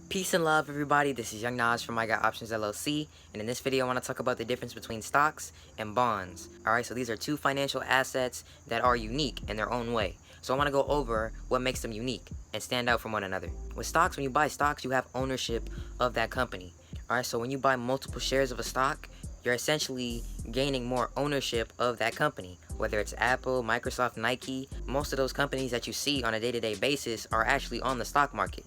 Peace and love, everybody. This is Young Nas from iGotOptions LLC, and in this video I want to talk about the difference between stocks and bonds. Alright, so these are two financial assets that are unique in their own way. So I want to go over what makes them unique and stand out from one another. With stocks, when you buy stocks, you have ownership of that company. Alright, so when you buy multiple shares of a stock, you're essentially gaining more ownership of that company. Whether it's Apple, Microsoft, Nike, most of those companies that you see on a day-to-day basis are actually on the stock market.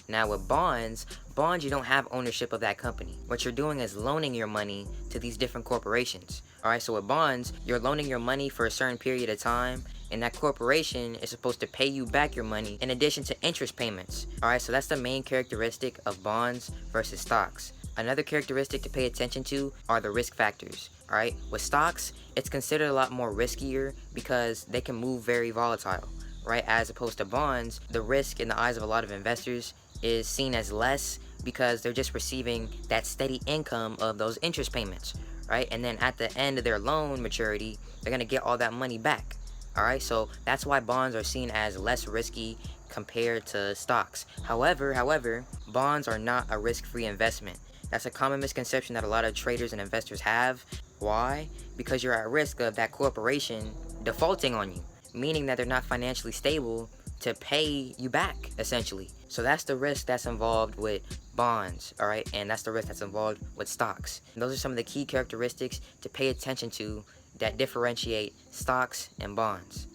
Now with bonds you don't have ownership of that company. What you're doing is loaning your money to these different corporations. Alright, so with bonds, you're loaning your money for a certain period of time, and that corporation is supposed to pay you back your money in addition to interest payments. Alright, so that's the main characteristic of bonds versus stocks. Another characteristic to pay attention to are the risk factors. Alright, with stocks, it's considered a lot more riskier because they can move very volatile. Right, as opposed to bonds, the risk in the eyes of a lot of investors is seen as less because they're just receiving that steady income of those interest payments, right? And then at the end of their loan maturity, they're gonna get all that money back. All right, so that's why bonds are seen as less risky compared to stocks. However, bonds are not a risk-free investment. That's a common misconception that a lot of traders and investors have. Why? Because you're at risk of that corporation defaulting on you, meaning that they're not financially stable to pay you back, essentially. So that's the risk that's involved with bonds, all right? And that's the risk that's involved with stocks. And those are some of the key characteristics to pay attention to that differentiate stocks and bonds.